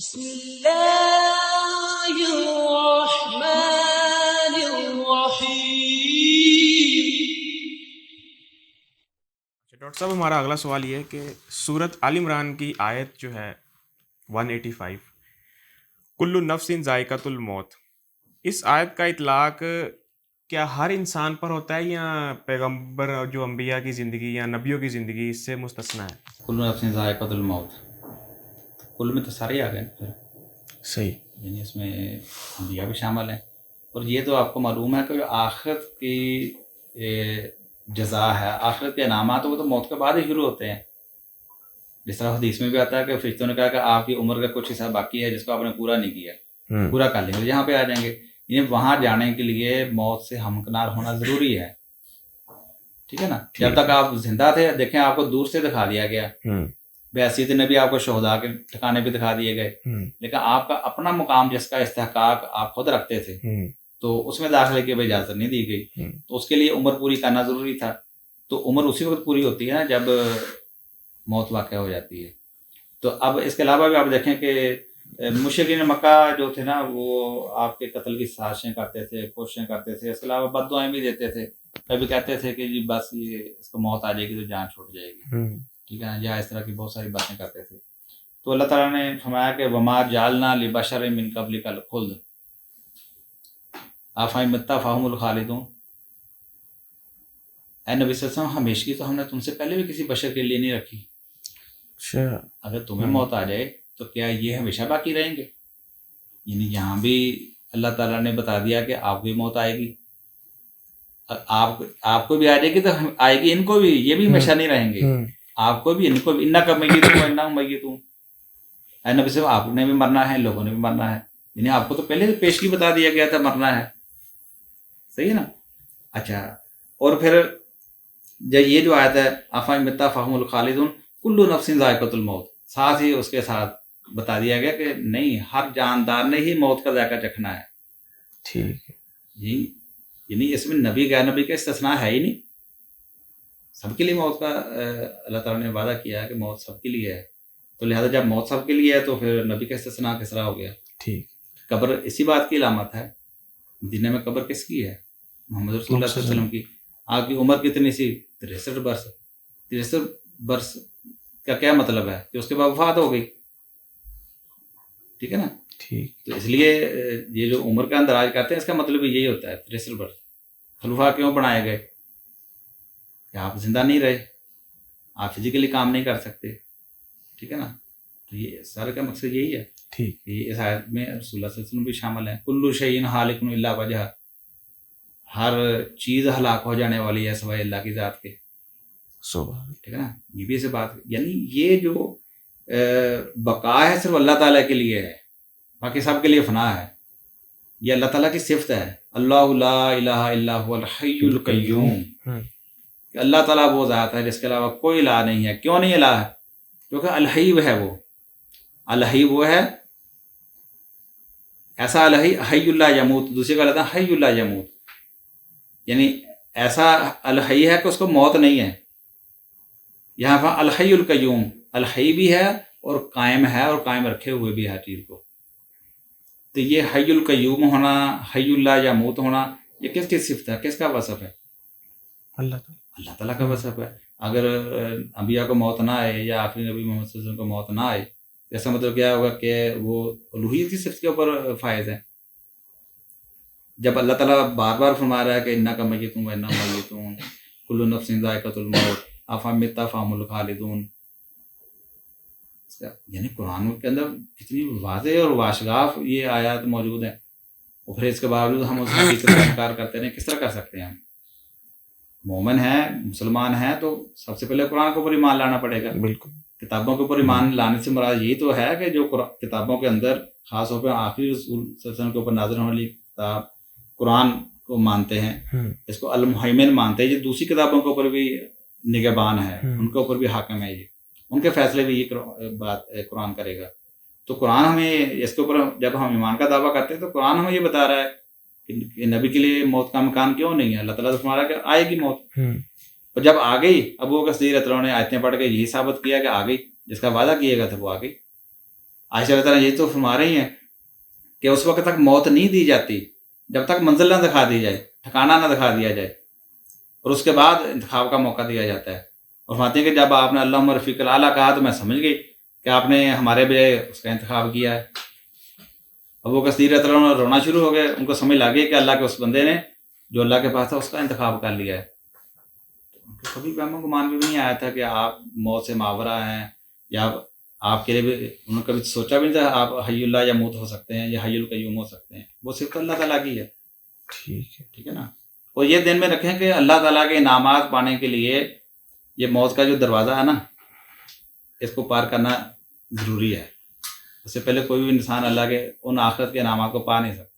بسم اللہ الرحمن الرحیم۔ ڈاکٹر صاحب ہمارا اگلا سوال یہ ہے کہ سورت آل عمران کی آیت جو ہے 185 کل نفس ذائقۃ الموت، اس آیت کا اطلاق کیا ہر انسان پر ہوتا ہے یا پیغمبر جو انبیاء کی زندگی یا نبیوں کی زندگی اس سے مستثنیٰ ہے؟ کل نفس ذائقۃ الموت، کل میں تو سارے آ گئے پھر، صحیح، یعنی اس میں انبیاء بھی شامل ہیں۔ اور یہ تو آپ کو معلوم ہے کہ جو آخرت کی جزا ہے، آخرت کے انعامات، وہ تو موت کے بعد ہی شروع ہوتے ہیں۔ جس طرح حدیث میں بھی آتا ہے کہ فرشتوں نے کہا کہ آپ کی عمر کا کچھ حصہ باقی ہے جس کو آپ نے پورا نہیں کیا، پورا کر لیں گے، یہاں پہ آ جائیں گے۔ یعنی وہاں جانے کے لیے موت سے ہمکنار ہونا ضروری ہے، ٹھیک ہے نا۔ جب تک آپ زندہ تھے، دیکھیں آپ کو دور سے دکھا دیا گیا، بعثیت نبی آپ کو شہداء کے ٹھکانے بھی دکھا دیے گئے، لیکن آپ کا اپنا مقام جس کا استحقاق آپ خود رکھتے تھے تو اس میں داخلے کی اجازت نہیں دی گئی، تو اس کے لیے عمر پوری کرنا ضروری تھا۔ تو عمر اسی وقت پوری ہوتی ہے نا جب موت واقع ہو جاتی ہے۔ تو اب اس کے علاوہ بھی آپ دیکھیں کہ مشرکین مکہ جو تھے نا، وہ آپ کے قتل کی سازشیں کرتے تھے، کوششیں کرتے تھے، اس کے علاوہ بد دعائیں بھی دیتے تھے، کبھی کہتے تھے کہ جی بس یہ اس کو موت آ جائے گی تو جان چھوٹ جائے گی، ٹھیک ہے نا، یا اس طرح کی بہت ساری باتیں کرتے تھے۔ تو اللہ تعالیٰ نے فرمایا کہ وما جعلنا لبشر من قبلک الخلد افإن مت فهم الخالدون، اے نبی صلی اللہ علیہ وسلم، ہمیشگی تو ہم نے تم سے پہلے بھی کسی بشر کے لیے نہیں رکھی۔ اگر تمہیں موت آ جائے تو کیا یہ ہمیشہ باقی رہیں گے؟ یعنی یہاں بھی اللہ تعالیٰ نے بتا دیا کہ آپ کو بھی موت آئے گی، آپ کو بھی آ جائے گی تو آئے گی ان کو بھی، یہ بھی ہمیشہ نہیں رہیں گے، آپ کو بھی ان کو بھی، انک میتون وانہم میتون، اے نبی صاحب آپ نے بھی مرنا ہے، لوگوں نے بھی مرنا ہے، یعنی آپ کو تو پہلے پیشگی بتا دیا گیا تھا مرنا ہے، صحیح ہے نا۔ اچھا، اور پھر جب یہ جو آیت ہے افإن مت فهم الخالدون کل نفس ذائقۃ الموت، ساتھ ہی اس کے ساتھ بتا دیا گیا کہ نہیں، ہر جاندار نے ہی موت کا ذائقہ چکھنا ہے، ٹھیک ہے جی، یعنی اس میں نبی غیر نبی کا استثناء ہے ہی نہیں، سب کے لیے موت کا اللہ تعالیٰ نے وعدہ کیا ہے کہ موت سب کے لیے ہے، تو لہٰذا جب موت سب کے لیے ہے تو پھر نبی کا استثناء کس طرح ہو گیا؟ ٹھیک، قبر اسی بات کی علامت ہے، مدینہ میں قبر کس کی ہے؟ محمد رسول اللہ صلی اللہ علیہ وسلم کی۔ آپ کی عمر کتنی سی؟ 63 برس۔ 63 برس کا کیا مطلب ہے؟ کہ اس کے بعد وفات ہو گئی، ٹھیک ہے نا۔ ٹھیک، تو اس لیے یہ جو عمر کا اندراج کرتے ہیں اس کا مطلب یہی ہوتا ہے 63 برس۔ خلفاء کیوں بنائے گئے؟ کہ آپ زندہ نہیں رہے، آپ فزیکلی کام نہیں کر سکتے، ٹھیک ہے نا۔ تو یہ سارے کا مقصد یہی ہے، ٹھیک، اس آیت میں رسول اللہ صلی اللہ علیہ وسلم بھی شامل ہیں۔ کل شیء ہالک الا وجہہ، ہر چیز ہلاک ہو جانے والی ہے سوائے اللہ کی ذات کے، ٹھیک ہے نا۔ یہ بھی ایسے بات، یعنی یہ جو بقا ہے صرف اللہ تعالیٰ کے لیے ہے، باقی سب کے لیے فنا ہے، یہ اللہ تعالیٰ کی صفت ہے، اللہ لا الہ الا هو الحی القیوم، کہ اللہ تعالیٰ وہ ذات ہے جس کے علاوہ کوئی الہ نہیں ہے۔ کیوں نہیں الہ ہے؟ کیونکہ الحی ہے، وہ الحی وہ ہے، ایسا الحی حی اللہ یموت، دوسری کا لتا ہے حی اللہ یموت، یعنی ایسا الحی ہے کہ اس کو موت نہیں ہے۔ یہاں پر الحی القیوم، الحی بھی ہے اور قائم ہے، اور قائم رکھے ہوئے بھی ہے ہر چیز کو۔ تو یہ حی القیوم ہونا، حی اللہ یموت ہونا، یہ کس کی صفت ہے، کس کا وصف ہے؟ اللہ تعالیٰ کا وصف ہے۔ اگر انبیاء کو موت نہ آئے یا آخری نبی محمد صلی اللہ علیہ وسلم کو موت نہ آئے، ایسا مطلب کیا ہوگا کہ وہ الوہیت کی صفت کے اوپر فائز ہے۔ جب اللہ تعالیٰ بار بار فرما رہا ہے کہ انک میتون وانہم میتون کل نفس ذائقۃ الموت افإن مت فهم الخالدون، یعنی قرآن کے اندر کتنی واضح اور واشگاف یہ آیات موجود ہیں، اور پھر اس کے باوجود ہم اس حقیقت کا انکار کرتے ہیں۔ کس طرح کر سکتے ہیں؟ ہم مومن ہیں، مسلمان ہیں، تو سب سے پہلے قرآن کے اوپر ایمان لانا پڑے گا۔ بالکل، کتابوں کے اوپر ایمان لانے سے مراد یہی تو ہے کہ جو کتابوں کے اندر، خاص طور پہ آخری رسول صلی اللہ علیہ وسلم کے اوپر نازل ہونے والی کتاب قرآن کو مانتے ہیں، اس کو المہیمن مانتے ہیں، یہ دوسری کتابوں کے اوپر بھی نگہبان ہے، ان کے اوپر بھی حاکم ہے، یہ ان کے فیصلے بھی یہ بات قرآن کرے گا۔ تو قرآن ہمیں اس کے اوپر جب ہم ایمان کا دعویٰ کرتے ہیں تو قرآن ہمیں یہ بتا رہا ہے کہ نبی کے لیے موت کا امکان کیوں نہیں ہے۔ اللہ تعالیٰ سے فرمایا کہ آئے گی موت، اور جب آ گئی، ابو بکر صدیق رضی اللہ عنہ نے آیتیں پڑھ کے یہی ثابت کیا کہ آ گئی، جس کا وعدہ کیے گا تھا وہ آ گئی۔ عائشہ رضی اللہ عنہا یہی تو فرما رہی ہیں کہ اس وقت تک موت نہیں دی جاتی جب تک منزل نہ دکھا دی جائے، ٹھکانہ نہ دکھا دیا جائے، اور اس کے بعد انتخاب کا موقع دیا جاتا ہے۔ اور فرماتے ہیں کہ جب آپ نے اللہم رفیق الاعلیٰ کہا تو میں سمجھ گئی کہ آپ نے ہمارے بجائے اس کا انتخاب کیا ہے۔ ابو بکر صدیق رضی اللہ عنہ رونا شروع ہو گئے، ان کو سمجھ لگ گئی کہ اللہ کے اس بندے نے جو اللہ کے پاس تھا اس کا انتخاب کر لیا ہے۔ کبھی بھی ہم گمان بھی نہیں آیا تھا کہ آپ موت سے ماورا ہیں، یا آپ کے لیے بھی انہوں نے کبھی سوچا بھی نہیں تھا آپ حی اللہ یا موت ہو سکتے ہیں یا حی القیوم ہو سکتے ہیں، وہ صرف اللہ تعالیٰ کی ہے۔ ٹھیک ہے نا۔ اور یہ دین میں رکھیں کہ اللہ تعالیٰ کے انعامات پانے کے لیے یہ موت کا جو دروازہ ہے نا، اس کو پار کرنا ضروری ہے۔ اس سے پہلے کوئی بھی انسان اللہ کے ان آخرت کے انعامات کو پا نہیں سکتا۔